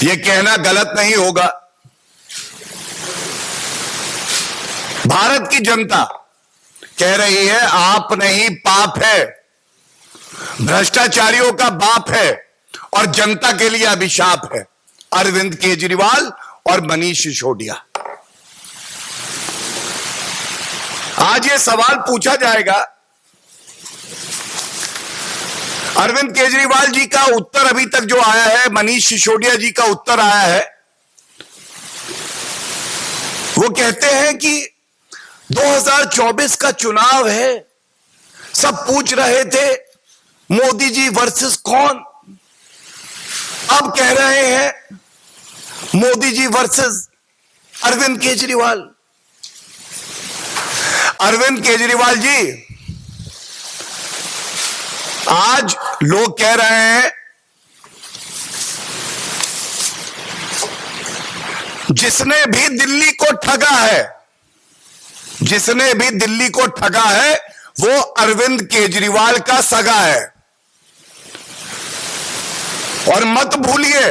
ये कहना गलत नहीं होगा। भारत की जनता कह रही है आप नहीं पाप है, भ्रष्टाचारियों का बाप है और जनता के लिए अभिशाप है अरविंद केजरीवाल और मनीष सिसोदिया। आज ये सवाल पूछा जाएगा, अरविंद केजरीवाल जी का उत्तर अभी तक जो आया है, मनीष सिसोदिया जी का उत्तर आया है, वो कहते हैं कि 2024 का चुनाव है, सब पूछ रहे थे मोदी जी वर्सेस कौन, अब कह रहे हैं मोदी जी वर्सेस अरविंद केजरीवाल। अरविंद केजरीवाल जी, आज लोग कह रहे हैं जिसने भी दिल्ली को ठगा है, जिसने भी दिल्ली को ठगा है वो अरविंद केजरीवाल का सगा है। और मत भूलिए,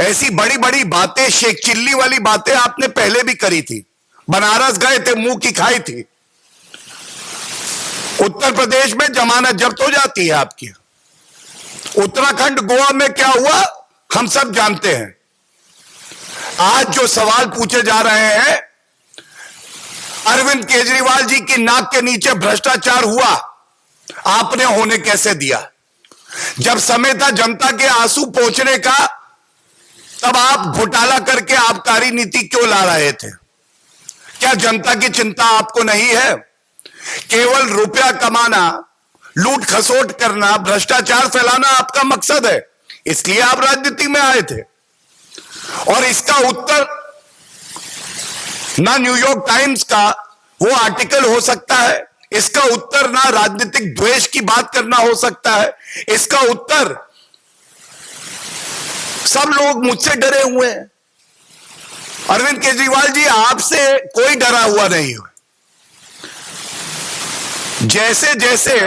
ऐसी बड़ी बड़ी बातें, शेख चिल्ली वाली बातें आपने पहले भी करी थी, बनारस गए थे, मुंह की खाई थी, उत्तर प्रदेश में जमानत जब्त हो जाती है आपकी, उत्तराखंड गोवा में क्या हुआ हम सब जानते हैं। आज जो सवाल पूछे जा रहे हैं, अरविंद केजरीवाल जी की नाक के नीचे भ्रष्टाचार हुआ, आपने होने कैसे दिया? जब समय था जनता के आंसू पोंछने का, तब आप घोटाला करके आबकारी नीति क्यों ला रहे थे? क्या जनता की चिंता आपको नहीं है? केवल रुपया कमाना, लूट खसोट करना, भ्रष्टाचार फैलाना आपका मकसद है, इसलिए आप राजनीति में आए थे। और इसका उत्तर ना न्यूयॉर्क टाइम्स का वो आर्टिकल हो सकता है, इसका उत्तर ना राजनीतिक द्वेष की बात करना हो सकता है, इसका उत्तर सब लोग मुझसे डरे हुए हैं। अरविंद केजरीवाल जी, आपसे कोई डरा हुआ नहीं है। जैसे जैसे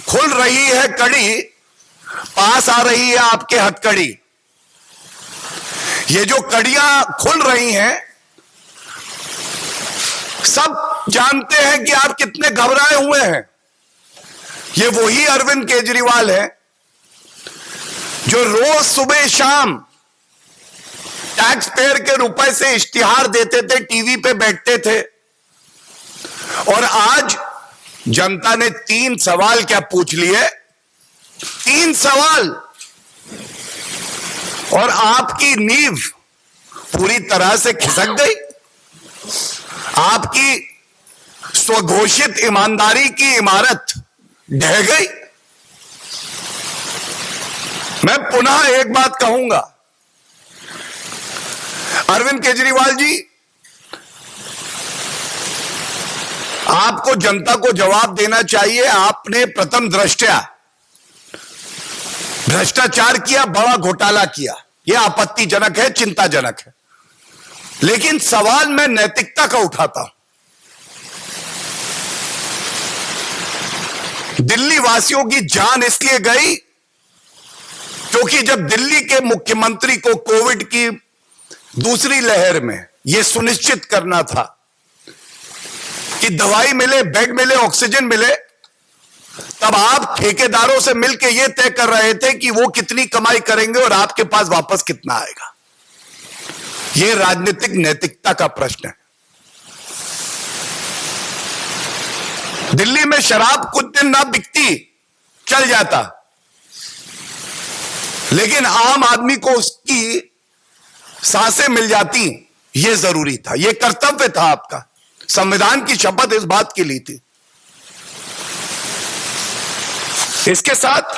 खुल रही है कड़ी, पास आ रही है आपके हथकड़ी। ये जो कड़ियां खुल रही हैं, सब जानते हैं कि आप कितने घबराए हुए हैं। ये वही अरविंद केजरीवाल है जो रोज सुबह शाम टैक्स पेयर के रुपए से इश्तिहार देते थे, टीवी पे बैठते थे। और आज जनता ने 3 सवाल क्या पूछ लिए, 3 सवाल, और आपकी नींव पूरी तरह से खिसक गई। आपकी स्वघोषित ईमानदारी की इमारत ढह गई। मैं पुनः एक बात कहूंगा, अरविंद केजरीवाल जी, आपको जनता को जवाब देना चाहिए। आपने प्रथम दृष्टया भ्रष्टाचार किया, बड़ा घोटाला किया, यह आपत्तिजनक है, चिंताजनक है। लेकिन सवाल मैं नैतिकता का उठाता हूं। दिल्ली वासियों की जान इसलिए गई क्योंकि जब दिल्ली के मुख्यमंत्री को कोविड की दूसरी लहर में यह सुनिश्चित करना था कि दवाई मिले, बेड मिले, ऑक्सीजन मिले, तब आप ठेकेदारों से मिलकर यह तय कर रहे थे कि वो कितनी कमाई करेंगे और आपके पास वापस कितना आएगा। यह राजनीतिक नैतिकता का प्रश्न है। दिल्ली में शराब कुछ दिन ना बिकती, चल जाता, लेकिन आम आदमी को उसकी सांसें मिल जाती, यह जरूरी था, यह कर्तव्य था आपका। संविधान की शपथ इस बात की ली थी। इसके साथ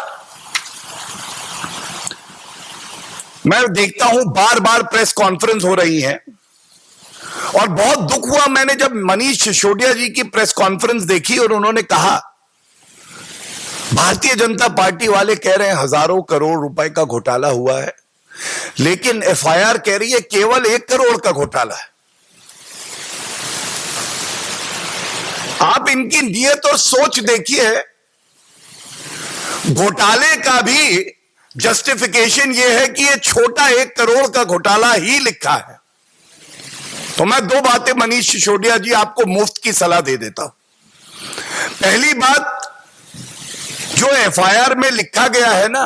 मैं देखता हूं बार बार प्रेस कॉन्फ्रेंस हो रही है, और बहुत दुख हुआ मैंने जब मनीष सिसोदिया जी की प्रेस कॉन्फ्रेंस देखी और उन्होंने कहा भारतीय जनता पार्टी वाले कह रहे हैं हजारों करोड़ रुपए का घोटाला हुआ है, लेकिन एफआईआर कह रही है केवल 1 करोड़ का घोटाला है। आप इनकी नियत और सोच देखिए। घोटाले का भी जस्टिफिकेशन यह है कि यह छोटा 1 करोड़ का घोटाला ही लिखा है। तो मैं 2 बातें मनीष सिसोदिया जी आपको मुफ्त की सलाह दे देता हूं। पहली बात, जो एफआईआर में लिखा गया है ना,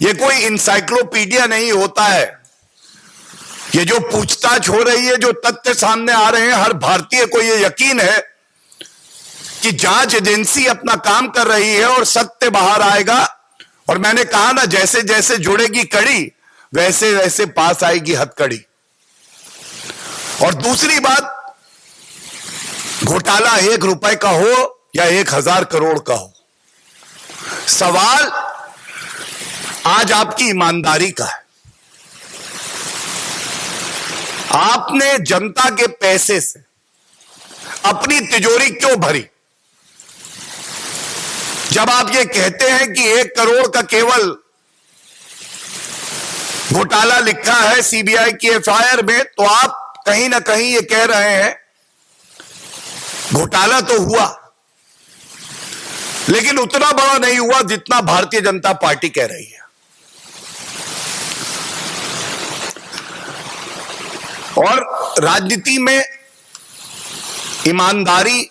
यह कोई इंसाइक्लोपीडिया नहीं होता है। ये जो पूछताछ हो रही है, जो तथ्य सामने आ रहे हैं, हर भारतीय को यह यकीन है कि जांच एजेंसी अपना काम कर रही है और सत्य बाहर आएगा। और मैंने कहा ना, जैसे जैसे जुड़ेगी कड़ी वैसे वैसे पास आएगी हथकड़ी। और दूसरी बात, घोटाला 1 रुपए का हो या 1000 करोड़ का हो, सवाल आज आपकी ईमानदारी का है। आपने जनता के पैसे से अपनी तिजोरी क्यों भरी? जब आप ये कहते हैं कि 1 करोड़ का केवल घोटाला लिखा है सीबीआई की एफआईआर में, तो आप कहीं ना कहीं ये कह रहे हैं घोटाला तो हुआ, लेकिन उतना बड़ा नहीं हुआ जितना भारतीय जनता पार्टी कह रही है। और राजनीति में ईमानदारी,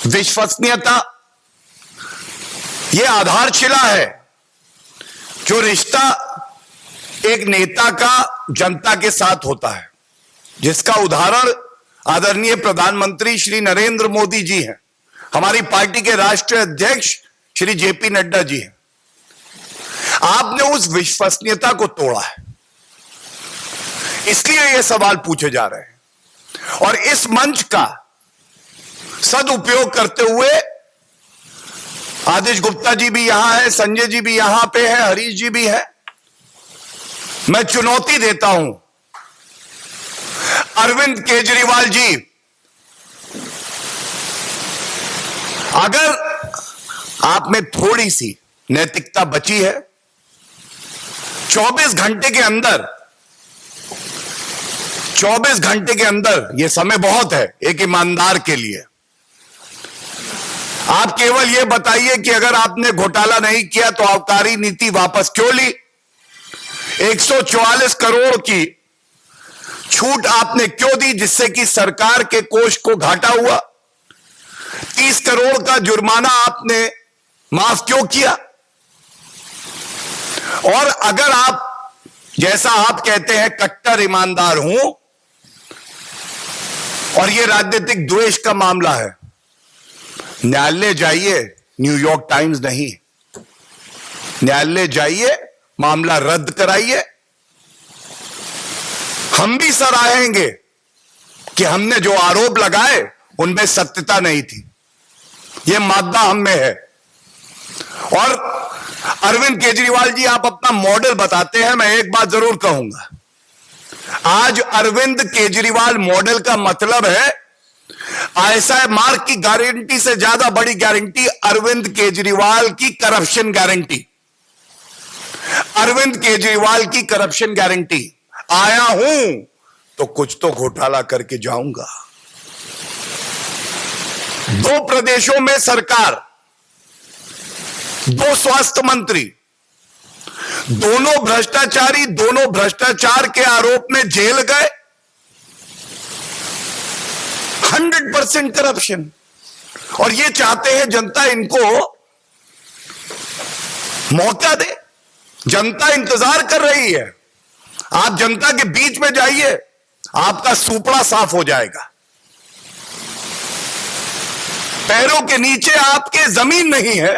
विश्वसनीयता, यह आधारशिला है जो रिश्ता एक नेता का जनता के साथ होता है, जिसका उदाहरण आदरणीय प्रधानमंत्री श्री नरेंद्र मोदी जी हैं, हमारी पार्टी के राष्ट्रीय अध्यक्ष श्री जेपी नड्डा जी हैं। आपने उस विश्वसनीयता को तोड़ा है, इसलिए ये सवाल पूछे जा रहे हैं। और इस मंच का सदुपयोग करते हुए आदिश गुप्ता जी भी यहां है, संजय जी भी यहां पे है, हरीश जी भी है, मैं चुनौती देता हूं अरविंद केजरीवाल जी, अगर आप में थोड़ी सी नैतिकता बची है, 24 घंटे के अंदर, 24 घंटे के अंदर, यह समय बहुत है एक ईमानदार के लिए, आप केवल यह बताइए कि अगर आपने घोटाला नहीं किया तो आबकारी नीति वापस क्यों ली? 144 करोड़ की छूट आपने क्यों दी, जिससे कि सरकार के कोष को घाटा हुआ? 30 करोड़ का जुर्माना आपने माफ क्यों किया? और अगर आप, जैसा आप कहते हैं, कट्टर ईमानदार हूं और यह राजनीतिक द्वेष का मामला है, न्यायालय जाइए, न्यूयॉर्क टाइम्स नहीं, न्यायालय जाइए, मामला रद्द कराइए। हम भी सराहेंगे कि हमने जो आरोप लगाए उनमें सत्यता नहीं थी, यह मादा हम में है। और अरविंद केजरीवाल जी, आप अपना मॉडल बताते हैं, मैं एक बात जरूर कहूंगा, आज अरविंद केजरीवाल मॉडल का मतलब है आईएसआई मार्क की गारंटी से ज्यादा बड़ी गारंटी अरविंद केजरीवाल की करप्शन गारंटी, अरविंद केजरीवाल की करप्शन गारंटी। आया हूं तो कुछ तो घोटाला करके जाऊंगा। 2 प्रदेशों में सरकार, 2 स्वास्थ्य मंत्री, दोनों भ्रष्टाचारी, दोनों भ्रष्टाचार के आरोप में जेल गए। 100% करप्शन। और ये चाहते हैं जनता इनको मौका दे, जनता इंतजार कर रही है। आप जनता के बीच में जाइए, आपका सुपड़ा साफ हो जाएगा। पैरों के नीचे आपके जमीन नहीं है।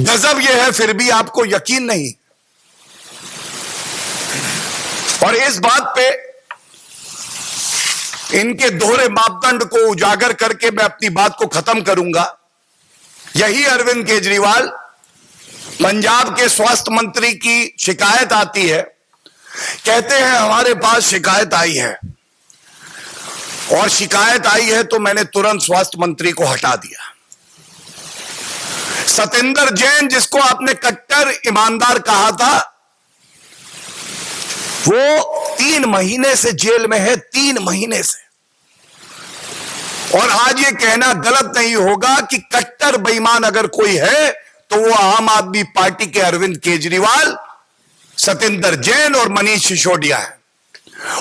गजब यह है, फिर भी आपको यकीन नहीं। और इस बात पे, इनके दोहरे मापदंड को उजागर करके मैं अपनी बात को खत्म करूंगा। यही अरविंद केजरीवाल, पंजाब के स्वास्थ्य मंत्री की शिकायत आती है, कहते हैं हमारे पास शिकायत आई है, और शिकायत आई है तो मैंने तुरंत स्वास्थ्य मंत्री को हटा दिया। सतेंद्र जैन, जिसको आपने कट्टर ईमानदार कहा था, वो 3 महीने से जेल में है, 3 महीने से। और आज ये कहना गलत नहीं होगा कि कट्टर बेईमान अगर कोई है तो वो आम आदमी पार्टी के अरविंद केजरीवाल, सत्येंद्र जैन और मनीष सिसोदिया है।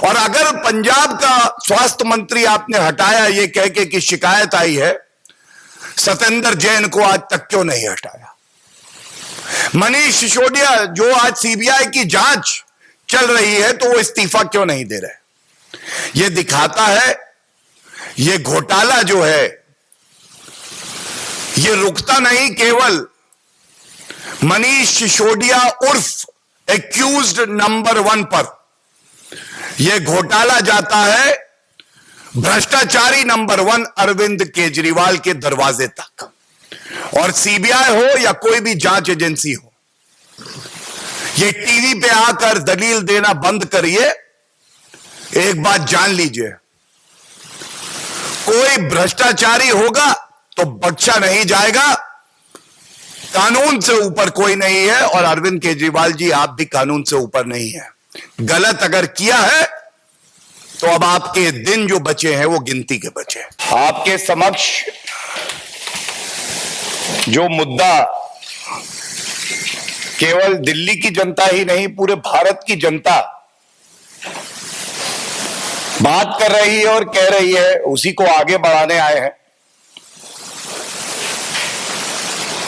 और अगर पंजाब का स्वास्थ्य मंत्री आपने हटाया ये कह के कि शिकायत आई है, सत्येंद्र जैन को आज तक क्यों नहीं हटाया? मनीष सिसोदिया जो आज सीबीआई की जांच चल रही है तो वो इस्तीफा क्यों नहीं दे रहे? ये दिखाता है ये घोटाला जो है ये रुकता नहीं केवल मनीष सिसोदिया उर्फ एक्यूज्ड नंबर 1 पर, यह घोटाला जाता है भ्रष्टाचारी नंबर 1 अरविंद केजरीवाल के दरवाजे तक। और सीबीआई हो या कोई भी जांच एजेंसी हो, ये टीवी पे आकर दलील देना बंद करिए। एक बात जान लीजिए, कोई भ्रष्टाचारी होगा तो बख्शा नहीं जाएगा। कानून से ऊपर कोई नहीं है और अरविंद केजरीवाल जी आप भी कानून से ऊपर नहीं है। गलत अगर किया है तो अब आपके दिन जो बचे हैं वो गिनती के बचे हैं। आपके समक्ष जो मुद्दा केवल दिल्ली की जनता ही नहीं पूरे भारत की जनता बात कर रही है और कह रही है, उसी को आगे बढ़ाने आए हैं।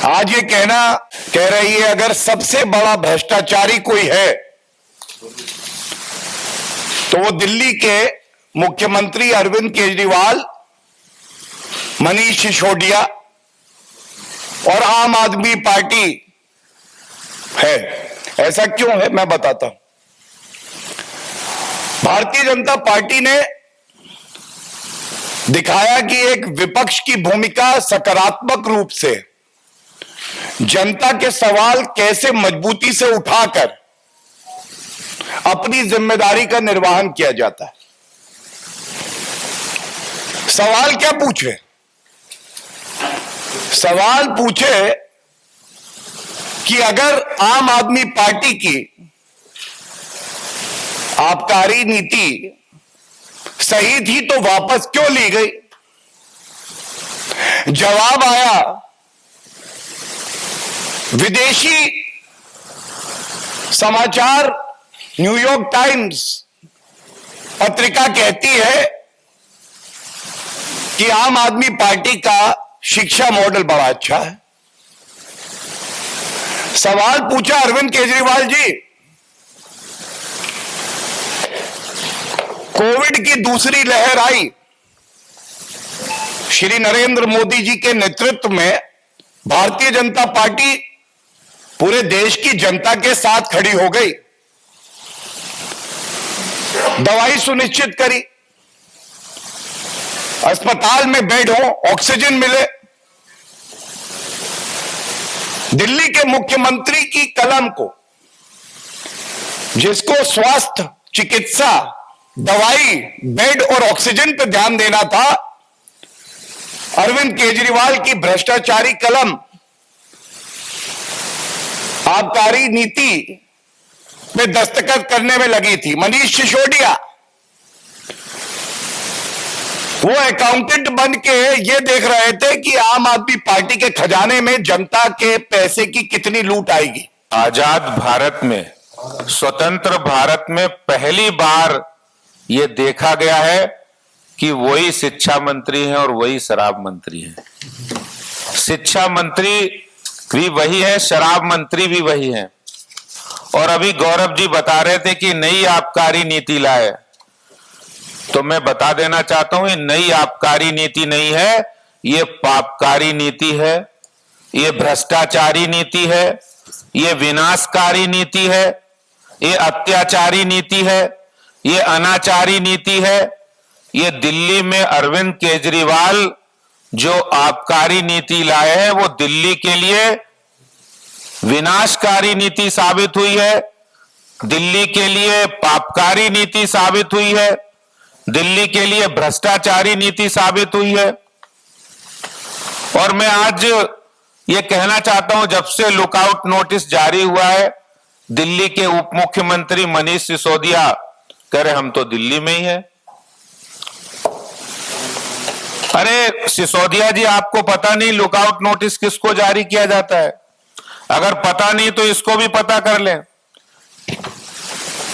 आज ये कह रही है अगर सबसे बड़ा भ्रष्टाचारी कोई है तो वो दिल्ली के मुख्यमंत्री अरविंद केजरीवाल, मनीष सिसोदिया और आम आदमी पार्टी है। ऐसा क्यों है मैं बताता हूं। भारतीय जनता पार्टी ने दिखाया कि एक विपक्ष की भूमिका सकारात्मक रूप से जनता के सवाल कैसे मजबूती से उठाकर अपनी जिम्मेदारी का निर्वहन किया जाता है। सवाल क्या पूछे? सवाल पूछे कि अगर आम आदमी पार्टी की आबकारी नीति सही थी तो वापस क्यों ली गई? जवाब आया, विदेशी समाचार न्यूयॉर्क टाइम्स पत्रिका कहती है कि आम आदमी पार्टी का शिक्षा मॉडल बड़ा अच्छा है। सवाल पूछा अरविंद केजरीवाल जी, कोविड की दूसरी लहर आई, श्री नरेंद्र मोदी जी के नेतृत्व में भारतीय जनता पार्टी पूरे देश की जनता के साथ खड़ी हो गई, दवाई सुनिश्चित करी, अस्पताल में बेड हो, ऑक्सीजन मिले। दिल्ली के मुख्यमंत्री की कलम को, जिसको स्वास्थ्य, चिकित्सा, दवाई, बेड और ऑक्सीजन पर ध्यान देना था, अरविंद केजरीवाल की भ्रष्टाचारी कलम आबकारी नीति में दस्तखत करने में लगी थी। मनीष सिसोदिया वो अकाउंटेंट बन के ये देख रहे थे कि आम आदमी पार्टी के खजाने में जनता के पैसे की कितनी लूट आएगी। आजाद भारत में, स्वतंत्र भारत में पहली बार ये देखा गया है कि वही शिक्षा मंत्री हैं और वही शराब मंत्री हैं। शिक्षा मंत्री भी वही है, शराब मंत्री भी वही है। और अभी गौरव जी बता रहे थे कि नई आबकारी नीति लाए, तो मैं बता देना चाहता हूं ये नई आबकारी नीति नहीं है, ये पापकारी नीति है, ये भ्रष्टाचारी नीति है, ये विनाशकारी नीति है, ये अत्याचारी नीति है, ये अनाचारी नीति है। ये दिल्ली में अरविंद केजरीवाल जो आबकारी नीति लाए हैं वो दिल्ली के लिए विनाशकारी नीति साबित हुई है, दिल्ली के लिए पापकारी नीति साबित हुई है, दिल्ली के लिए भ्रष्टाचारी नीति साबित हुई है। और मैं आज ये कहना चाहता हूं, जब से लुकआउट नोटिस जारी हुआ है, दिल्ली के उप मुख्यमंत्री मनीष सिसोदिया कह रहे हम तो दिल्ली में ही हैं। अरे सिसोदिया जी, आपको पता नहीं लुकआउट नोटिस किसको जारी किया जाता है? अगर पता नहीं तो इसको भी पता कर लें।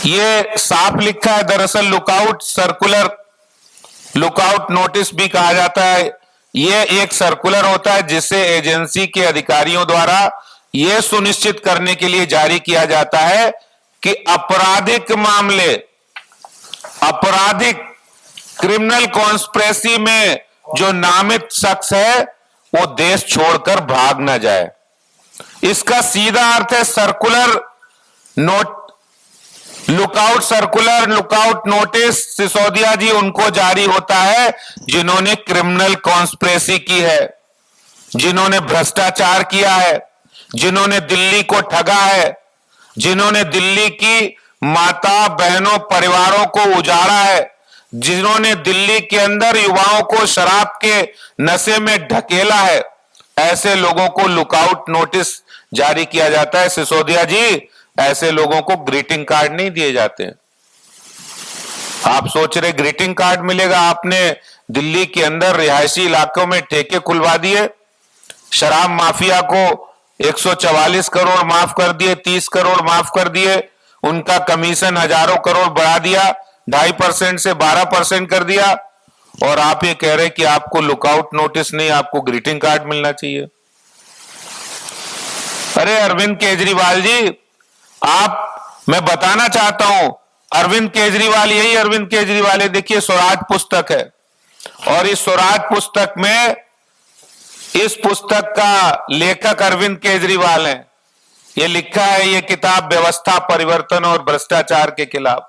ये साफ लिखा है, दरअसल लुकआउट सर्कुलर, लुकआउट नोटिस भी कहा जाता है। ये एक सर्कुलर होता है जिसे एजेंसी के अधिकारियों द्वारा यह सुनिश्चित करने के लिए जारी किया जाता है कि आपराधिक मामले, आपराधिक क्रिमिनल कॉन्स्पिरेसी में जो नामित शख्स है वो देश छोड़कर भाग ना जाए। इसका सीधा अर्थ है circular note, lookout circular, lookout notice Sisodia ji उनको जारी होता है जिन्होंने क्रिमिनल कॉन्स्पिरेसी की है, जिन्होंने भ्रष्टाचार किया है, जिन्होंने दिल्ली को ठगा है, जिन्होंने दिल्ली की माता बहनों परिवारों को उजाड़ा है, जिन्होंने दिल्ली के अंदर युवाओं को शराब के नशे में ढकेला है। ऐसे लोगों को लुकआउट नोटिस जारी किया जाता है। सिसोदिया जी, ऐसे लोगों को ग्रीटिंग कार्ड नहीं दिए जाते। आप सोच रहे ग्रीटिंग कार्ड मिलेगा? आपने दिल्ली के अंदर रिहायशी इलाकों में ठेके खुलवा दिए, शराब माफिया को 144 करोड़ माफ कर दिए, 30 करोड़ माफ कर दिए, उनका कमीशन हजारों करोड़ बढ़ा दिया, 2.5% से 12% कर दिया, और आप ये कह रहे कि आपको लुकआउट नोटिस नहीं, आपको ग्रीटिंग कार्ड मिलना चाहिए। अरे अरविंद केजरीवाल जी, मैं बताना चाहता हूं, अरविंद केजरीवाल यही अरविंद केजरीवाल है। देखिए स्वराज पुस्तक है, और इस स्वराज पुस्तक में इस पुस्तक का लेखक अरविंद केजरीवाल है। ये लिखा है, ये किताब व्यवस्था परिवर्तन और भ्रष्टाचार के खिलाफ।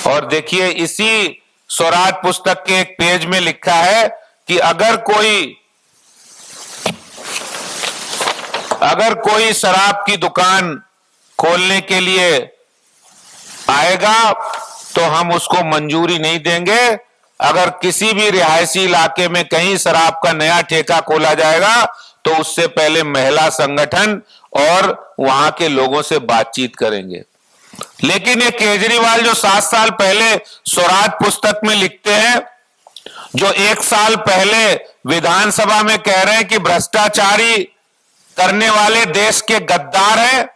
और देखिए इसी स्वराज पुस्तक के एक पेज में लिखा है कि अगर कोई शराब की दुकान खोलने के लिए आएगा तो हम उसको मंजूरी नहीं देंगे। अगर किसी भी रिहायशी इलाके में कहीं शराब का नया ठेका खोला जाएगा तो उससे पहले महिला संगठन और वहां के लोगों से बातचीत करेंगे। लेकिन ये केजरीवाल जो 7 साल पहले स्वराज पुस्तक में लिखते हैं, जो 1 साल पहले विधानसभा में कह रहे हैं कि भ्रष्टाचारी करने वाले देश के गद्दार हैं,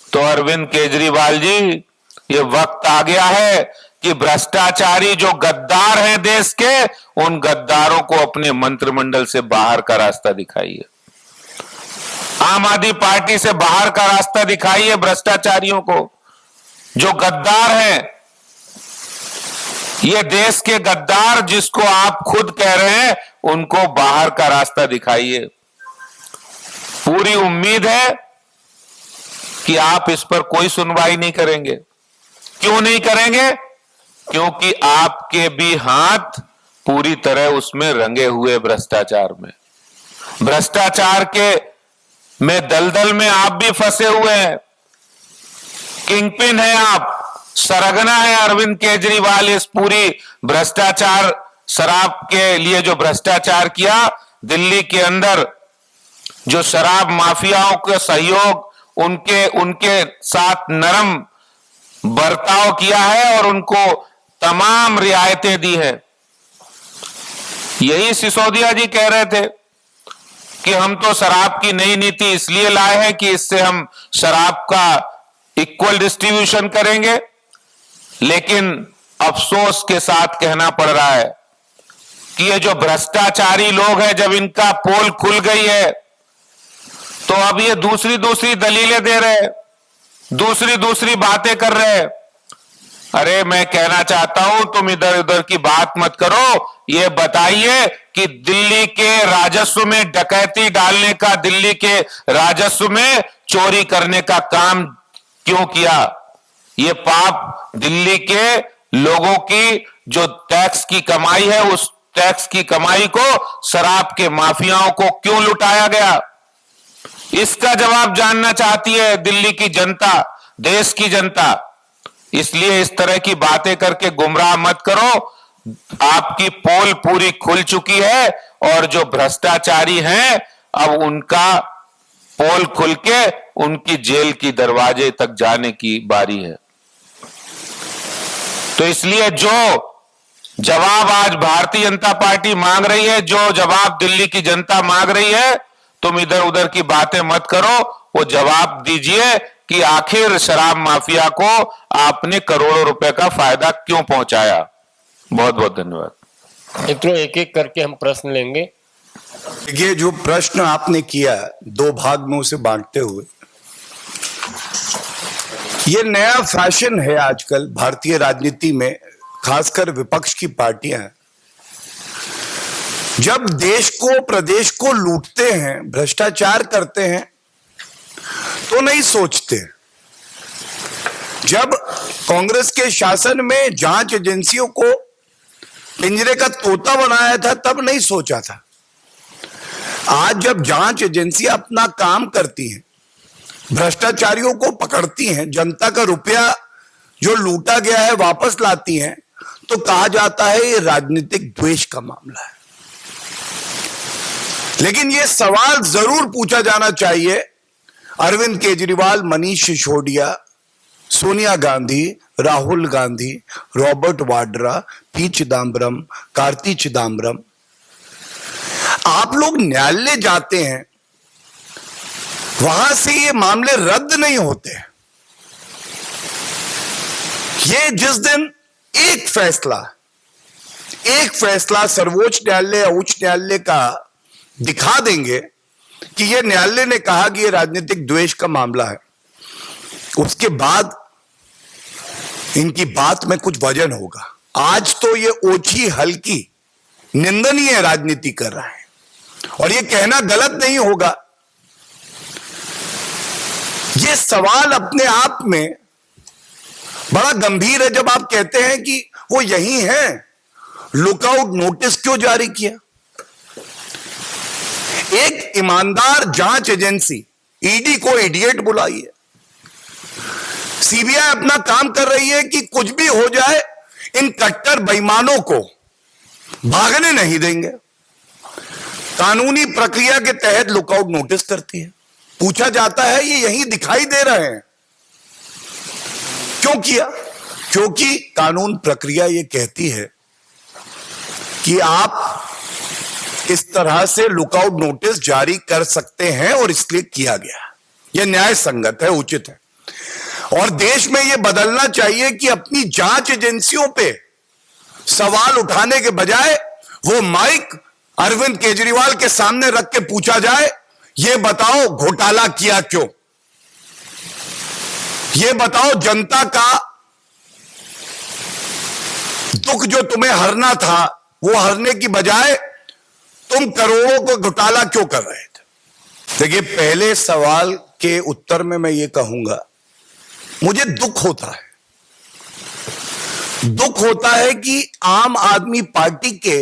तो अरविंद केजरीवाल जी, ये वक्त आ गया है कि भ्रष्टाचारी जो गद्दार हैं देश के, उन गद्दारों को अपने मंत्रिमंडल से बाहर का रास्ता दिखाइए। आम आदमी पार्टी से बाहर का रास्ता दिखाइए भ्रष्टाचारियों को, जो गद्दार हैं, ये देश के गद्दार जिसको आप खुद कह रहे हैं, उनको बाहर का रास्ता दिखाइए। पूरी उम्मीद है कि आप इस पर कोई सुनवाई नहीं करेंगे। क्यों नहीं करेंगे? क्योंकि आपके भी हाथ पूरी तरह उसमें रंगे हुए भ्रष्टाचार में, भ्रष्टाचार के में दलदल में आप भी फंसे हुए हैं। किंगपिन है आप, सरगना है अरविंद केजरीवाल इस पूरी भ्रष्टाचार, शराब के लिए जो भ्रष्टाचार किया दिल्ली के अंदर, जो शराब माफियाओं के सहयोग, उनके साथ नरम बर्ताव किया है और उनको तमाम रियायतें दी है। यही सिसोदिया जी कह रहे थे कि हम तो शराब की नई नीति इसलिए लाए हैं कि इससे हम शराब का इक्वल डिस्ट्रीब्यूशन करेंगे। लेकिन अफसोस के साथ कहना पड़ रहा है कि ये जो भ्रष्टाचारी लोग हैं, जब इनका पोल खुल गई है तो अब ये दूसरी दलीलें दे रहे हैं, दूसरी बातें कर रहे हैं। अरे मैं कहना चाहता हूं, तुम इधर उधर की बात मत करो, ये बताइए कि दिल्ली के राजस्व में डकैती डालने का, दिल्ली के राजस्व में चोरी करने का काम क्यों किया? ये पाप दिल्ली के लोगों की जो टैक्स की कमाई है, उस टैक्स की कमाई को शराब के माफियाओं को क्यों लुटाया गया? इसका जवाब जानना चाहती है दिल्ली की जनता, देश की जनता। इसलिए इस तरह की बातें करके गुमराह मत करो। आपकी पोल पूरी खुल चुकी है और जो भ्रष्टाचारी हैं, अब उनका पोल खुल के उनकी जेल की दरवाजे तक जाने की बारी है। तो इसलिए जो जवाब आज भारतीय जनता पार्टी मांग रही है, जो जवाब दिल्ली की जनता मांग रही है, तो तुम इधर उधर की बातें मत करो, वो जवाब दीजिए कि आखिर शराब माफिया को आपने करोड़ों रुपए का फायदा क्यों पहुंचाया। बहुत बहुत धन्यवाद। मित्रों, एक एक करके हम प्रश्न लेंगे। ये जो प्रश्न आपने किया दो भाग में उसे बांटते हुए, ये नया फैशन है आजकल भारतीय राजनीति में, खासकर विपक्ष की पार्टियां जब देश को प्रदेश को लूटते हैं, भ्रष्टाचार करते हैं तो नहीं सोचते। जब कांग्रेस के शासन में जांच एजेंसियों को पिंजरे का तोता बनाया था तब नहीं सोचा था। आज जब जांच एजेंसियां अपना काम करती हैं, भ्रष्टाचारियों को पकड़ती हैं, जनता का रुपया जो लूटा गया है वापस लाती हैं, तो कहा जाता है ये राजनीतिक द्वेष का मामला है। लेकिन ये सवाल जरूर पूछा जाना चाहिए अरविंद केजरीवाल, मनीष सिसोदिया, सोनिया गांधी, राहुल गांधी, रॉबर्ट वाड्रा, पी चिदम्बरम, कार्ति चिदम्बरम, आप लोग न्यायालय जाते हैं, वहां से ये मामले रद्द नहीं होते। ये जिस दिन एक फैसला सर्वोच्च न्यायालय या उच्च न्यायालय का दिखा देंगे कि ये न्यायालय ने कहा कि ये राजनीतिक द्वेष का मामला है, उसके बाद इनकी बात में कुछ वजन होगा। आज तो ये ओछी हल्की निंदनीय राजनीति कर रहा है और ये कहना गलत नहीं होगा। ये सवाल अपने आप में बड़ा गंभीर है जब आप कहते हैं कि वो यही है, लुकआउट नोटिस क्यों जारी किया। एक ईमानदार जांच एजेंसी ईडी को इडियट बुलाइए, सीबीआई अपना काम कर रही है कि कुछ भी हो जाए इन कट्टर बेईमानों को भागने नहीं देंगे। कानूनी प्रक्रिया के तहत लुकआउट नोटिस करती है। पूछा जाता है ये यही दिखाई दे रहे हैं, क्यों किया? क्योंकि कानून प्रक्रिया ये कहती है कि आप इस तरह से लुकआउट नोटिस जारी कर सकते हैं और इसलिए किया गया। यह न्याय संगत है, उचित है। और देश में यह बदलना चाहिए कि अपनी जांच एजेंसियों पे सवाल उठाने के बजाय वो माइक अरविंद केजरीवाल के सामने रख के पूछा जाए, ये बताओ घोटाला किया क्यों? ये बताओ जनता का दुख जो तुम्हें हरना था वो हरने की बजाय तुम करोड़ों को घोटाला क्यों कर रहे थे? देखिए, पहले सवाल के उत्तर में मैं ये कहूंगा, मुझे दुख होता है कि आम आदमी पार्टी के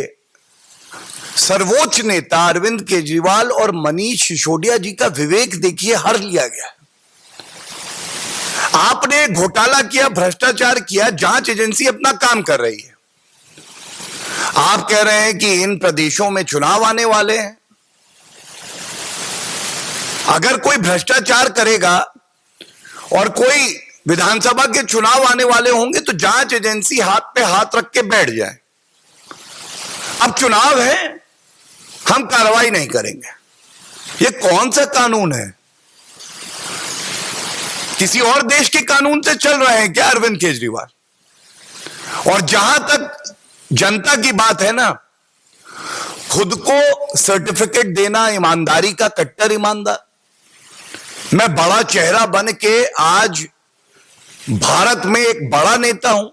सर्वोच्च नेता अरविंद केजरीवाल और मनीष सिसोदिया जी का विवेक देखिए हर लिया गया। आपने घोटाला किया, भ्रष्टाचार किया, जांच एजेंसी अपना काम कर रही है। आप कह रहे हैं कि इन प्रदेशों में चुनाव आने वाले हैं, अगर कोई भ्रष्टाचार करेगा और कोई विधानसभा के चुनाव आने वाले होंगे तो जांच एजेंसी हाथ पे हाथ रख के बैठ जाए, अब चुनाव है, हम कार्रवाई नहीं करेंगे। ये कौन सा कानून है? किसी और देश के कानून से चल रहे हैं क्या अरविंद केजरीवाल? और जहां तक जनता की बात है ना, खुद को सर्टिफिकेट देना ईमानदारी का, कट्टर ईमानदार। मैं बड़ा चेहरा बन के आज भारत में एक बड़ा नेता हूं।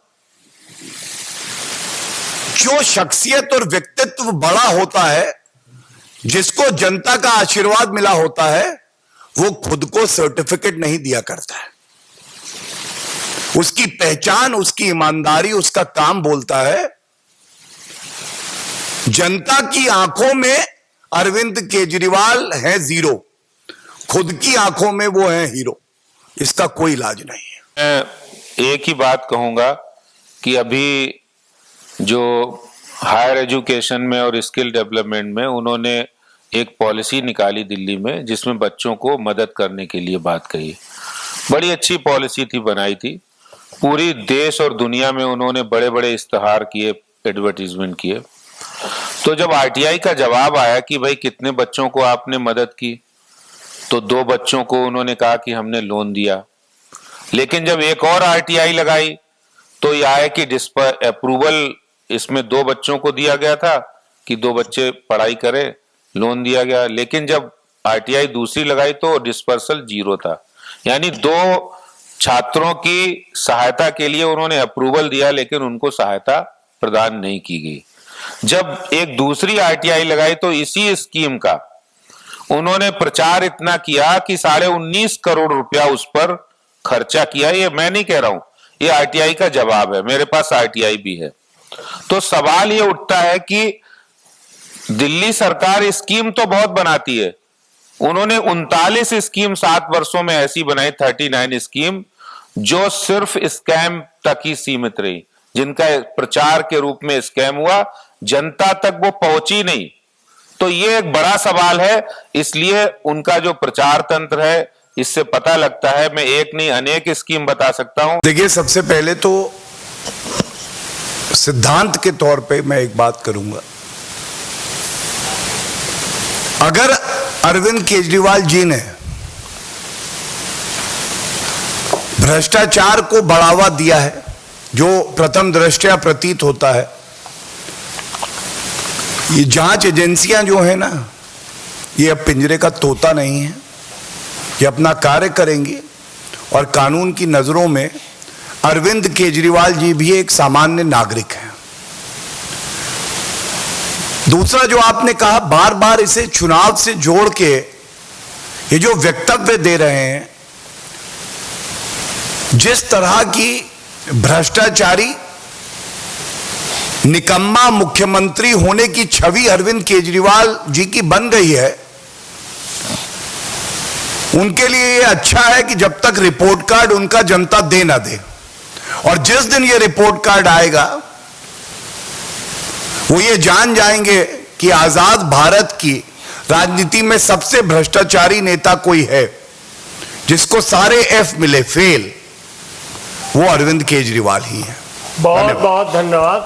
जो शख्सियत और व्यक्तित्व बड़ा होता है, जिसको जनता का आशीर्वाद मिला होता है, वो खुद को सर्टिफिकेट नहीं दिया करता है। उसकी पहचान, उसकी ईमानदारी, उसका काम बोलता है। जनता की आंखों में अरविंद केजरीवाल है जीरो, खुद की आंखों में वो है हीरो। इसका कोई इलाज नहीं है। मैं एक ही बात कहूंगा कि अभी जो हायर एजुकेशन में और स्किल डेवलपमेंट में उन्होंने एक पॉलिसी निकाली दिल्ली में, जिसमें बच्चों को मदद करने के लिए बात कही। बड़ी अच्छी पॉलिसी थी, बनाई थी। पूरी देश और दुनिया में उन्होंने बड़े बड़े इश्तहार किए, एडवर्टीजमेंट किए। तो जब आरटीआई का जवाब आया कि भाई कितने बच्चों को आपने मदद की, तो 2 बच्चों को उन्होंने कहा कि हमने लोन दिया। लेकिन जब एक और आरटीआई लगाई तो यह है कि अप्रूवल इसमें 2 बच्चों को दिया गया था कि 2 बच्चे पढ़ाई करें, लोन दिया गया। लेकिन जब आरटीआई दूसरी लगाई तो डिस्पर्सल 0 था, यानी 2 छात्रों की सहायता के लिए उन्होंने अप्रूवल दिया लेकिन उनको सहायता प्रदान नहीं की गई। जब एक दूसरी आरटीआई लगाई तो इसी स्कीम का उन्होंने प्रचार इतना किया कि 19.5 करोड़ रुपया उस पर खर्चा किया। ये मैं नहीं कह रहा हूं, ये आरटीआई का जवाब है, मेरे पास आरटीआई भी है। तो सवाल ये उठता है कि दिल्ली सरकार स्कीम तो बहुत बनाती है, उन्होंने 39 स्कीम 7 वर्षों में ऐसी बनाई, 39 स्कीम, जो सिर्फ स्कैम तक ही सीमित रही, जिनका प्रचार के रूप में स्कैम हुआ, जनता तक वो पहुंची नहीं। तो ये एक बड़ा सवाल है, इसलिए उनका जो प्रचार तंत्र है, इससे पता लगता है, मैं एक नहीं अनेक स्कीम बता सकता हूं। देखिए, सबसे पहले तो सिद्धांत के तौर पे मैं एक बात करूंगा। अगर अरविंद केजरीवाल जी ने भ्रष्टाचार को बढ़ावा दिया है, जो प्रथम दृष्टया प्रतीत होता है, ये जांच एजेंसियां जो है ना, ये अब पिंजरे का तोता नहीं है, ये अपना कार्य करेंगे और कानून की नजरों में अरविंद केजरीवाल जी भी एक सामान्य नागरिक हैं। दूसरा जो आपने कहा, बार बार इसे चुनाव से जोड़ के ये जो वक्तव्य दे रहे हैं, जिस तरह की भ्रष्टाचारी निकम्मा मुख्यमंत्री होने की छवि अरविंद केजरीवाल जी की बन गई है, उनके लिए ये अच्छा है कि जब तक रिपोर्ट कार्ड उनका जनता दे ना दे, और जिस दिन ये रिपोर्ट कार्ड आएगा वो ये जान जाएंगे कि आजाद भारत की राजनीति में सबसे भ्रष्टाचारी नेता कोई है, जिसको सारे एफ मिले फेल, वो अरविंद केजरीवाल ही है। बहुत बहुत धन्यवाद।